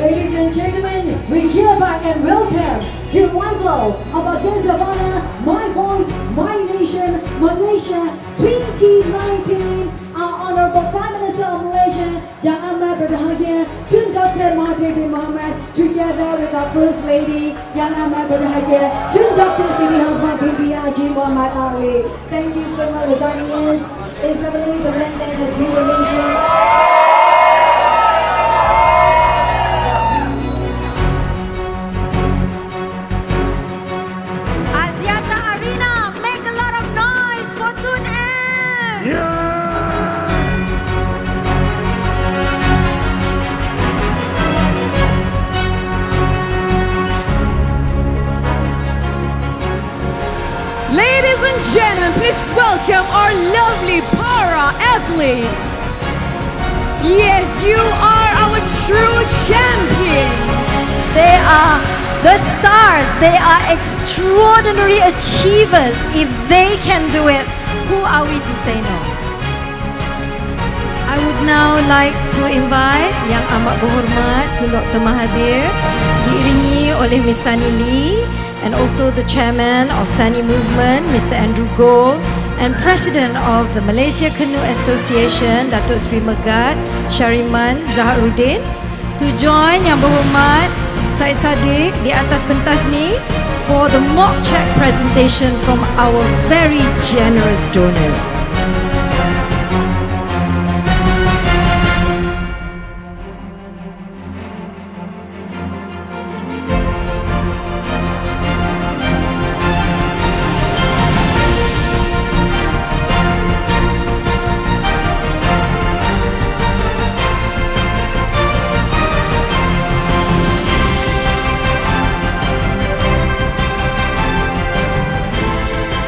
Ladies and gentlemen, we hereby and welcome the arrival of our guest of honor, My Voice, My Nation, Malaysia 2019, our Honorable Prime Minister of Malaysia, Yang Amat Berbahagia, Tun Dr Mahathir bin Mohamad, together with our First Lady, Yang Amat Berbahagia, Tun Dr Siti Hasmad binti Haji Muhammad Ali. Thank you so much for joining us. It's definitely the land that has been the nation. Ladies and gentlemen, please welcome our lovely para-athletes. Yes, you are our true champion. They are the stars. They are extraordinary achievers. If they can do it, who are we to say no? I would now like to invite Yang Amat Berhormat Tun Dr Mahathir, diiringi oleh Miss Sunny Lee, and also the chairman of Sunny Movement, Mr. Andrew Gold, and president of the Malaysia Canoe Association, Datuk Seri Megat Syariman Zaharuddin, to join Yang Berhormat Syed Saddiq di atas pentas ni for the mock check presentation from our very generous donors.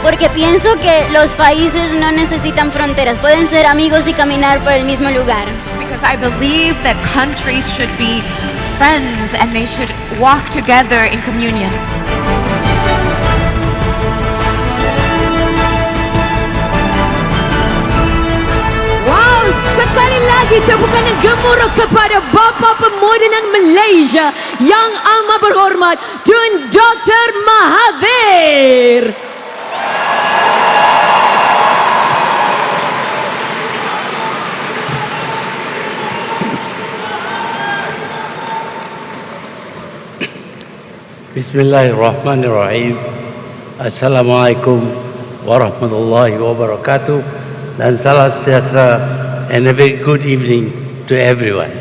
Porque pienso que los países no necesitan fronteras, pueden ser amigos y caminar por el mismo lugar. Because I believe that countries should be friends and they should walk together in communion. Wow, sekali lagi tepukan yang gemuruh kepada Bapa Pemodenan Malaysia, Yang Amat Berhormat Tun Dr Mahathir. Bismillahirrahmanirrahim. Assalamualaikum warahmatullahi wabarakatuh. Dan salam sejahtera and a very good evening to everyone.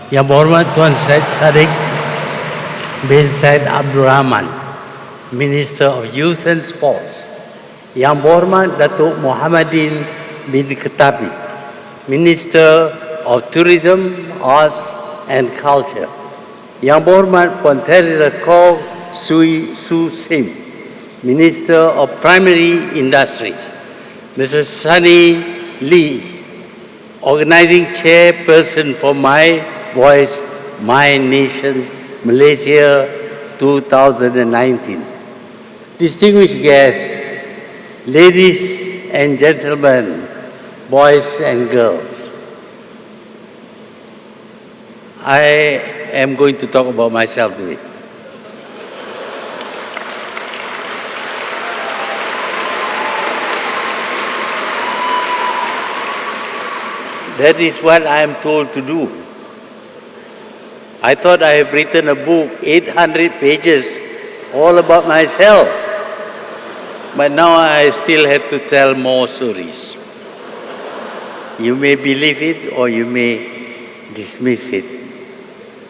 Yang Berhormat Tuan Syed Saddiq bin Syed Abdul Rahman, Minister of Youth and Sports. Yang Berhormat Datuk Muhammadin bin Ketapi, Minister of Tourism, Arts and Culture. Yang Berhormat Puan Teresa Kong Su Sim, Minister of Primary Industries. Mrs. Sunny Lee, Organizing Chairperson for My Voice, My Nation, Malaysia 2019. Distinguished guests, ladies and gentlemen, boys and girls. I am going to talk about myself today. That is what I am told to do. I thought I have written a book, 800 pages, all about myself. But now I still have to tell more stories. You may believe it or you may dismiss it.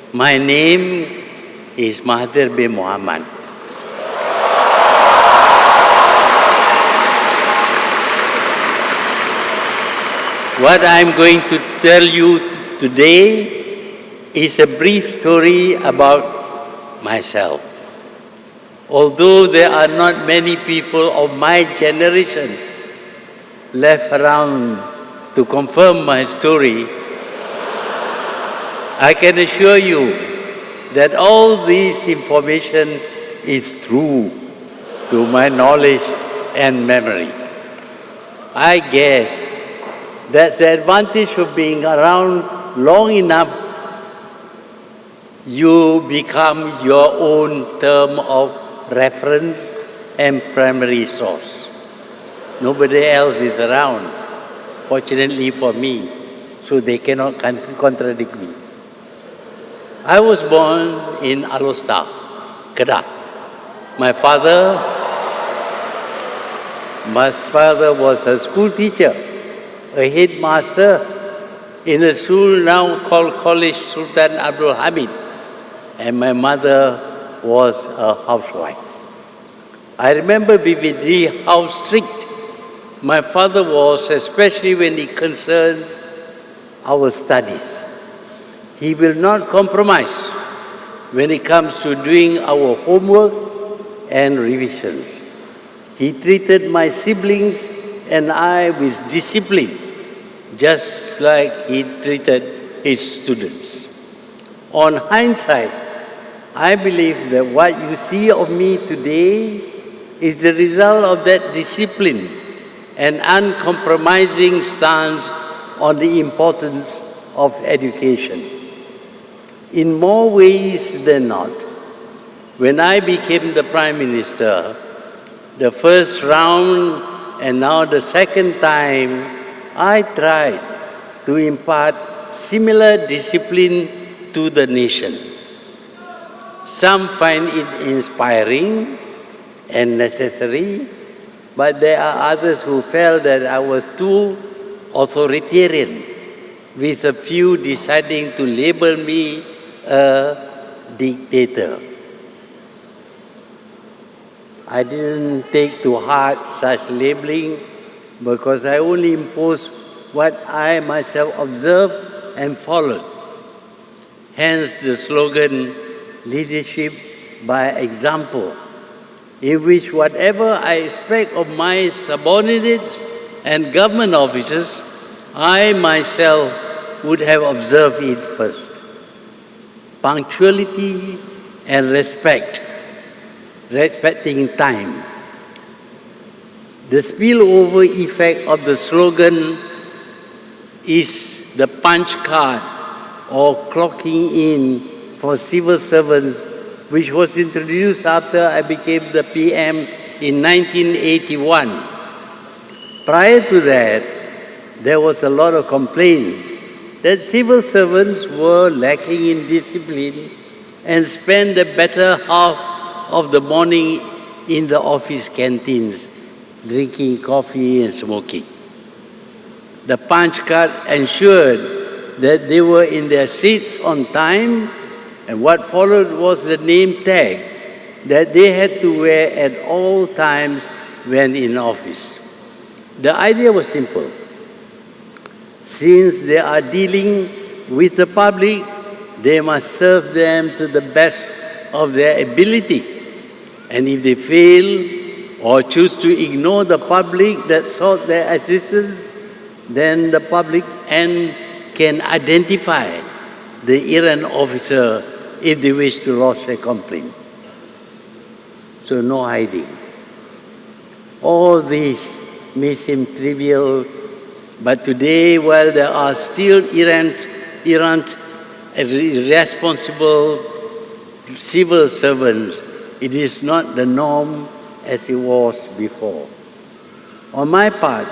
My name is Mahathir bin Mohamad. What I'm going to tell you today is a brief story about myself. Although there are not many people of my generation left around to confirm my story, I can assure you that all this information is true to my knowledge and memory. I guess that's the advantage of being around long enough you become your own term of reference and primary source. Nobody else is around, fortunately for me, so they cannot contradict me. I was born in Alostar, Kedah. My father was a school teacher, a headmaster in a school now called College Sultan Abdul Hamid, and my mother was a housewife. I remember vividly how strict my father was, especially when it concerns our studies. He will not compromise when it comes to doing our homework and revisions. He treated my siblings and I with discipline, just like he treated his students. On hindsight, I believe that what you see of me today is the result of that discipline and uncompromising stance on the importance of education. In more ways than not, when I became the Prime Minister, the first round and now the second time, I tried to impart similar discipline to the nation. Some find it inspiring and necessary, but there are others who felt that I was too authoritarian, with a few deciding to label me a dictator. I didn't take to heart such labeling because I only imposed what I myself observed and followed. Hence the slogan, leadership by example, in which whatever I expect of my subordinates and government officers, I myself would have observed it first. Punctuality and respecting time. The spillover effect of the slogan is the punch card or clocking in for civil servants, which was introduced after I became the PM in 1981. Prior to that, there was a lot of complaints that civil servants were lacking in discipline and spent the better half of the morning in the office canteens, drinking coffee and smoking. The punch card ensured that they were in their seats on time, and what followed was the name tag that they had to wear at all times when in office. The idea was simple. Since they are dealing with the public, they must serve them to the best of their ability. And if they fail or choose to ignore the public that sought their assistance, then the public can identify the errant officer if they wish to lodge a complaint. So no hiding. All this may seem trivial, but today, while there are still errant, irresponsible civil servants, it is not the norm as it was before. On my part,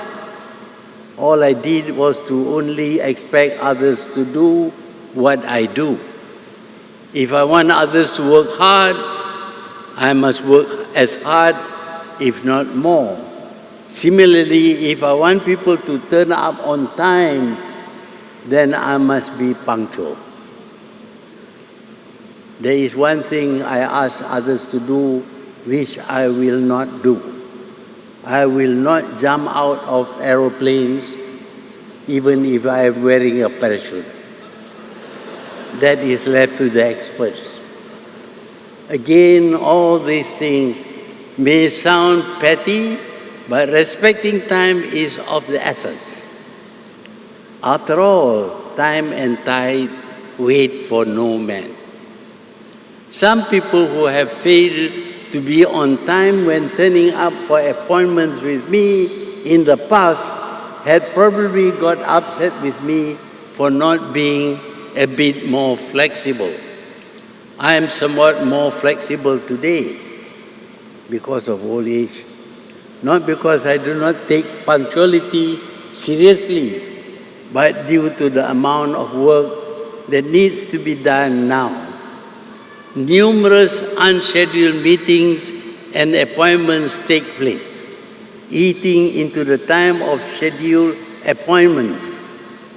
all I did was to only expect others to do what I do. If I want others to work hard, I must work as hard, if not more. Similarly, if I want people to turn up on time, then I must be punctual. There is one thing I ask others to do which I will not do. I will not jump out of aeroplanes even if I am wearing a parachute. That is left to the experts. Again, all these things may sound petty, but respecting time is of the essence. After all, time and tide wait for no man. Some people who have failed to be on time when turning up for appointments with me in the past had probably got upset with me for not being a bit more flexible. I am somewhat more flexible today because of old age. Not because I do not take punctuality seriously, but due to the amount of work that needs to be done now. Numerous unscheduled meetings and appointments take place, eating into the time of scheduled appointments.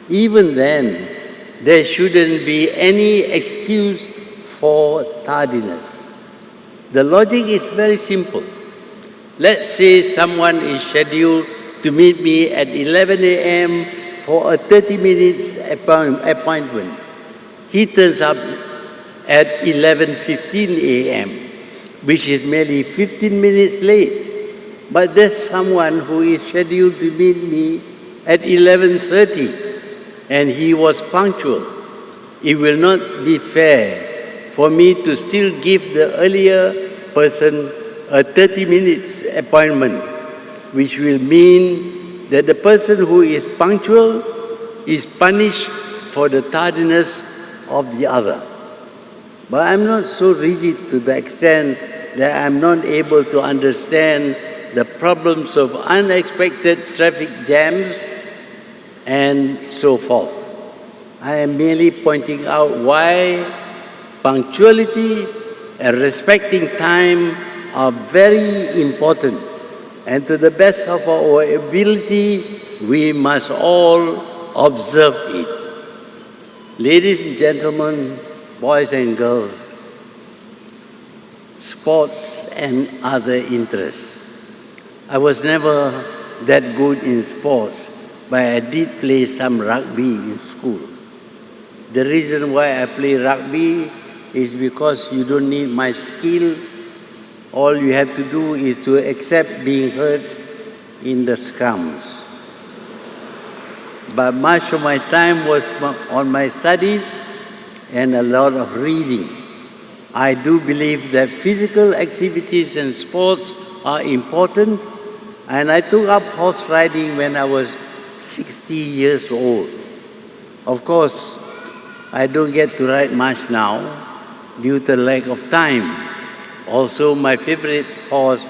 Even then, there shouldn't be any excuse for tardiness. The logic is very simple. Let's say someone is scheduled to meet me at 11 a.m. for a 30 minutes appointment. He turns up at 11:15 a.m., which is merely 15 minutes late. But there's someone who is scheduled to meet me at 11:30, and he was punctual. It will not be fair for me to still give the earlier person a 30 minutes appointment, which will mean that the person who is punctual is punished for the tardiness of the other. But I'm not so rigid to the extent that I'm not able to understand the problems of unexpected traffic jams and so forth. I am merely pointing out why punctuality and respecting time are very important, and to the best of our ability, we must all observe it. Ladies and gentlemen, boys and girls, sports and other interests. I was never that good in sports, but I did play some rugby in school. The reason why I play rugby is because you don't need much skill. All you have to do is to accept being hurt in the scrums. But much of my time was on my studies and a lot of reading. I do believe that physical activities and sports are important, and I took up horse riding when I was 60 years old. Of course, I don't get to ride much now due to lack of time. Also, my favorite horse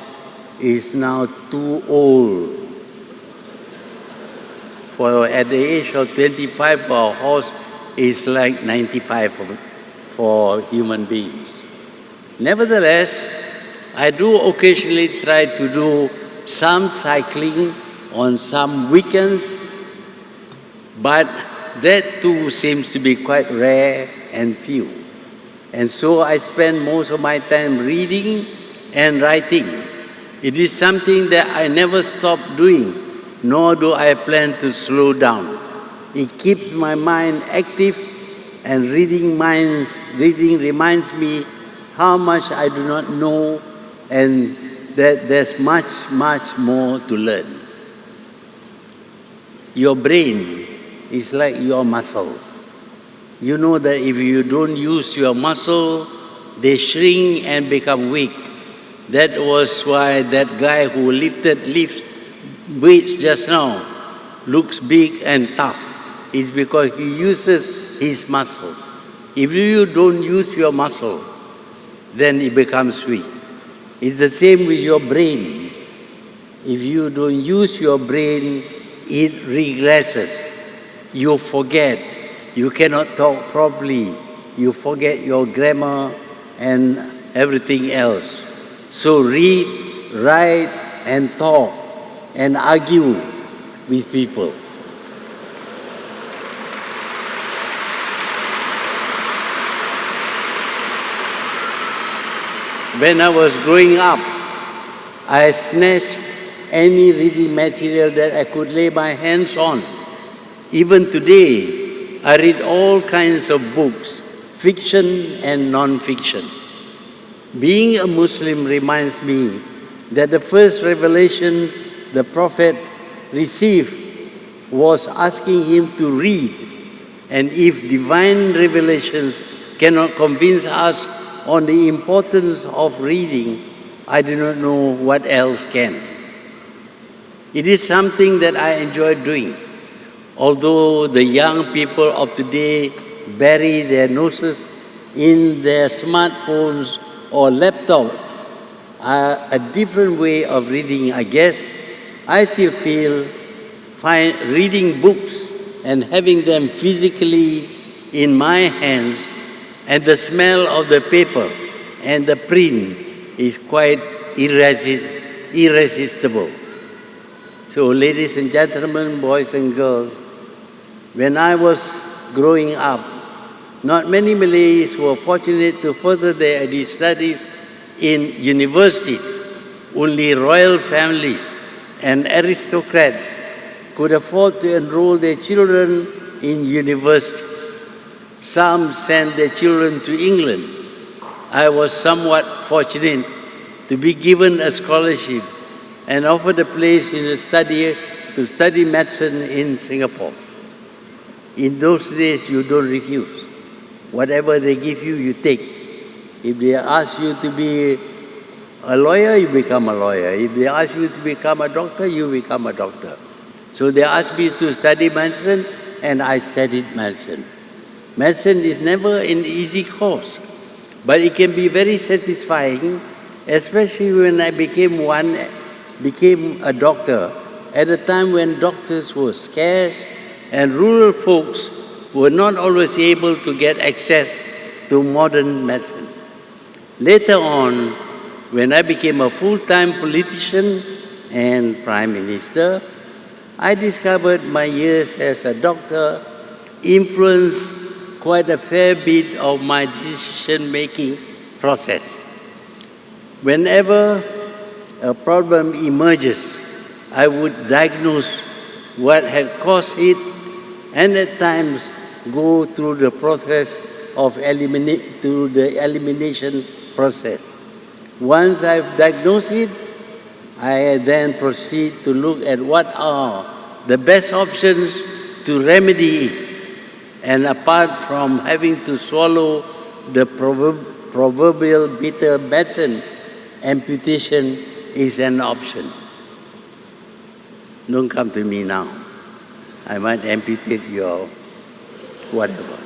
is now too old. For at the age of 25, our horse is like 95 for human beings. Nevertheless, I do occasionally try to do some cycling on some weekends, but that too seems to be quite rare and few. And so I spend most of my time reading and writing. It is something that I never stop doing, nor do I plan to slow down. It keeps my mind active, and reading reminds me how much I do not know and that there's much, much more to learn. Your brain is like your muscle. You know that if you don't use your muscle, they shrink and become weak. That was why that guy who lifted weights just now looks big and tough. It's because he uses his muscle. If you don't use your muscle, then it becomes weak. It's the same with your brain. If you don't use your brain, it regresses. You forget. You cannot talk properly. You forget your grammar and everything else. So read, write, and talk, and argue with people. When I was growing up, I snatched any reading material that I could lay my hands on. Even today, I read all kinds of books, fiction and non-fiction. Being a Muslim reminds me that the first revelation the Prophet received was asking him to read. And if divine revelations cannot convince us on the importance of reading, I do not know what else can. It is something that I enjoy doing. Although the young people of today bury their noses in their smartphones or laptops are a different way of reading, I guess. I still find reading books and having them physically in my hands, and the smell of the paper and the print is quite irresistible. So, ladies and gentlemen, boys and girls, when I was growing up, not many Malays were fortunate to further their studies in universities. Only royal families and aristocrats could afford to enroll their children in universities. Some sent their children to England. I was somewhat fortunate to be given a scholarship and offered a place in to study medicine in Singapore. In those days, you don't refuse. Whatever they give you, you take. If they ask you to be a lawyer, you become a lawyer. If they ask you to become a doctor, you become a doctor. So they asked me to study medicine, and I studied medicine. Medicine is never an easy course, but it can be very satisfying, especially when I became a doctor at a time when doctors were scarce and rural folks were not always able to get access to modern medicine. Later on, when I became a full-time politician and Prime Minister, I discovered my years as a doctor influenced quite a fair bit of my decision-making process. Whenever a problem emerges, I would diagnose what had caused it and at times go through the process of elimination process. Once I've diagnosed it, I then proceed to look at what are the best options to remedy it. And apart from having to swallow the proverbial bitter medicine, amputation is an option. Don't come to me now. I might amputate your whatever.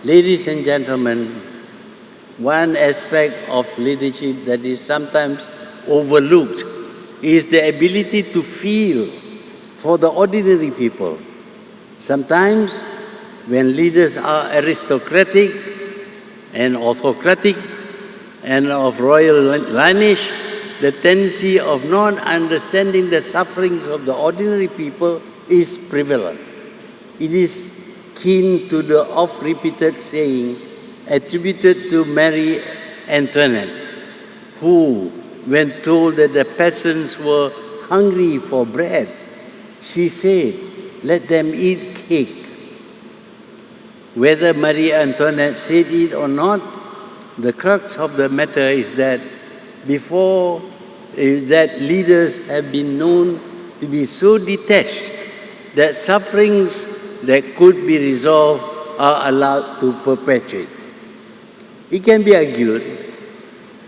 Ladies and gentlemen, one aspect of leadership that is sometimes overlooked is the ability to feel for the ordinary people. Sometimes when leaders are aristocratic and autocratic and of royal lineage, the tendency of not understanding the sufferings of the ordinary people is prevalent. It is kin to the oft-repeated saying attributed to Marie Antoinette, who, when told that the peasants were hungry for bread, she said, "Let them eat cake." Whether Marie Antoinette said it or not, the crux of the matter is that leaders have been known to be so detached that sufferings that could be resolved are allowed to perpetuate. It can be argued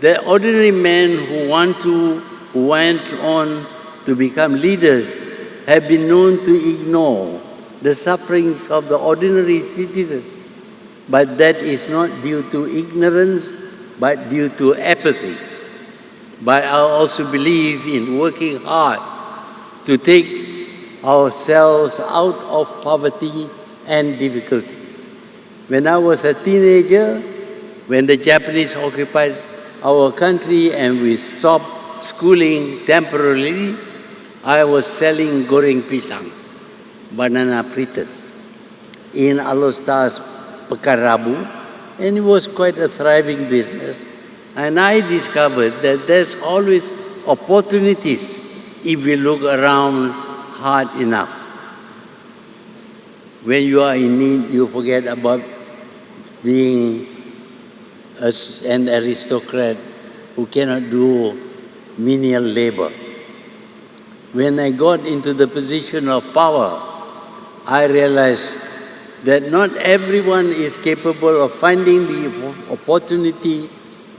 that ordinary men who went on to become leaders have been known to ignore the sufferings of the ordinary citizens, but that is not due to ignorance, but due to apathy. But I also believe in working hard to take ourselves out of poverty and difficulties. When I was a teenager, when the Japanese occupied our country and we stopped schooling temporarily, I was selling goreng pisang, banana fritters, in Alostar's Pekarabu, and it was quite a thriving business. And I discovered that there's always opportunities if we look around hard enough. When you are in need, you forget about being an aristocrat who cannot do menial labor. When I got into the position of power, I realized that not everyone is capable of finding the opportunity,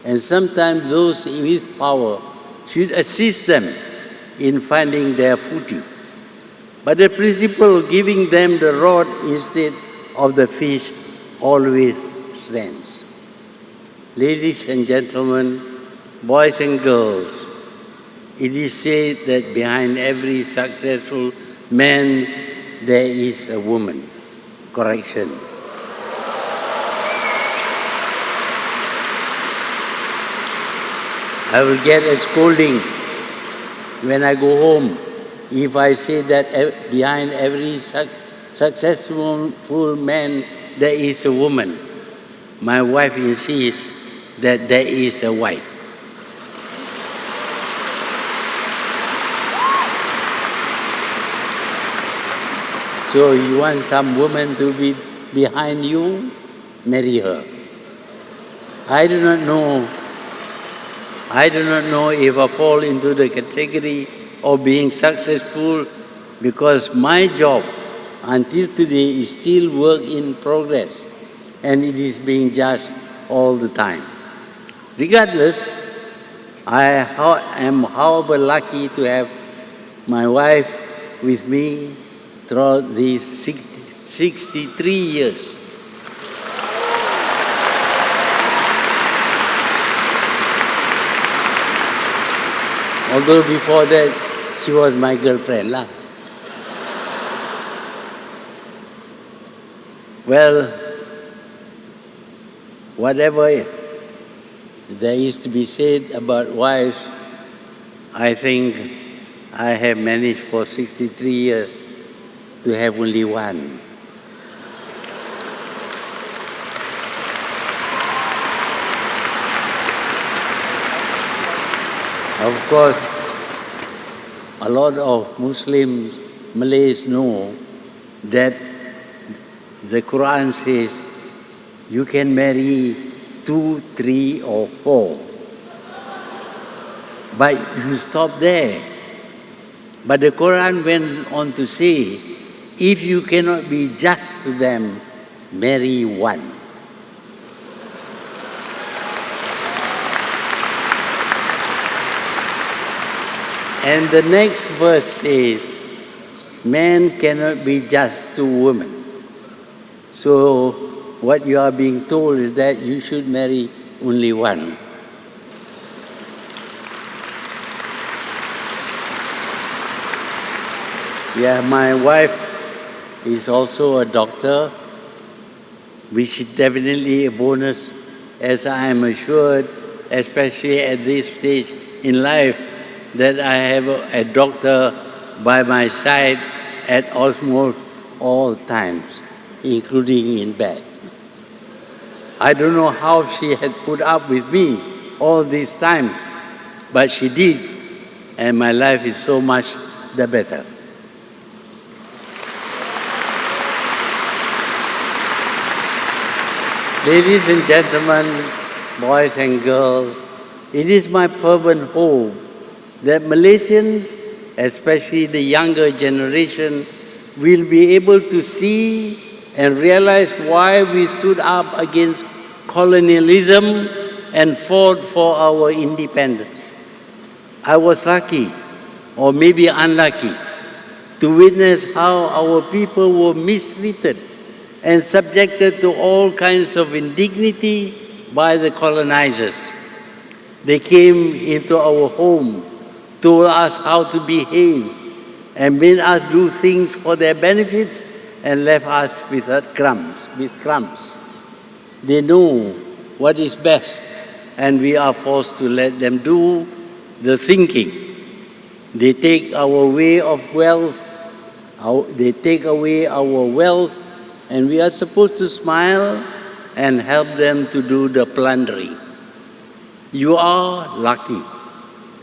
and sometimes those with power should assist them in finding their footing. But the principle of giving them the rod instead of the fish always stands. Ladies and gentlemen, boys and girls, it is said that behind every successful man there is a woman. Correction. I will get a scolding when I go home if I say that behind every successful man there is a woman. My wife insists that there is a wife. So you want some woman to be behind you? Marry her. I do not know if I fall into the category of being successful, because my job until today is still work in progress and it is being judged all the time. Regardless, I am however lucky to have my wife with me throughout these 63 years. Although before that, she was my girlfriend. Well, whatever there is to be said about wives, I think I have managed for 63 years to have only one. Of course, a lot of Muslims, Malays know that the Quran says you can marry 2, 3 or 4. But you stop there. But the Quran went on to say, if you cannot be just to them, marry one. And the next verse says, man cannot be just to women. So what you are being told is that you should marry only one. Yeah, my wife is also a doctor, which is definitely a bonus, as I am assured, especially at this stage in life, that I have a doctor by my side at almost all times, including in bed. I don't know how she had put up with me all these times, but she did, and my life is so much the better. Ladies and gentlemen, boys and girls, it is my fervent hope that Malaysians, especially the younger generation, will be able to see and realize why we stood up against colonialism and fought for our independence. I was lucky, or maybe unlucky, to witness how our people were mistreated and subjected to all kinds of indignity by the colonizers. They came into our home, told us how to behave, and made us do things for their benefits and left us with crumbs. They know what is best, and we are forced to let them do the thinking. They take our way of wealth, they take away our wealth, and we are supposed to smile and help them to do the plundering. You are lucky.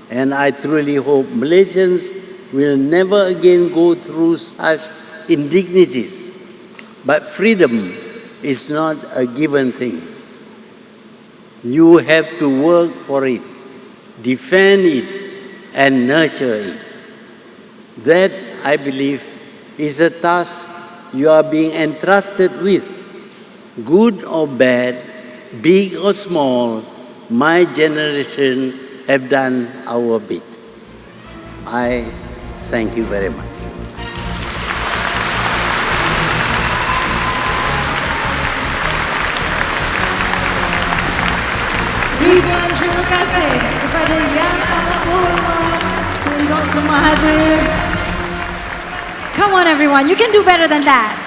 And I truly hope Malaysians will never again go through such indignities. But freedom is not a given thing. You have to work for it, defend it, and nurture it. That, I believe, is a task you are being entrusted with. Good or bad, big or small, my generation have done our bit. I thank you very much. kasih kepada Yang Amat Berhormat Tun Dr Mahathir. Come on everyone, you can do better than that.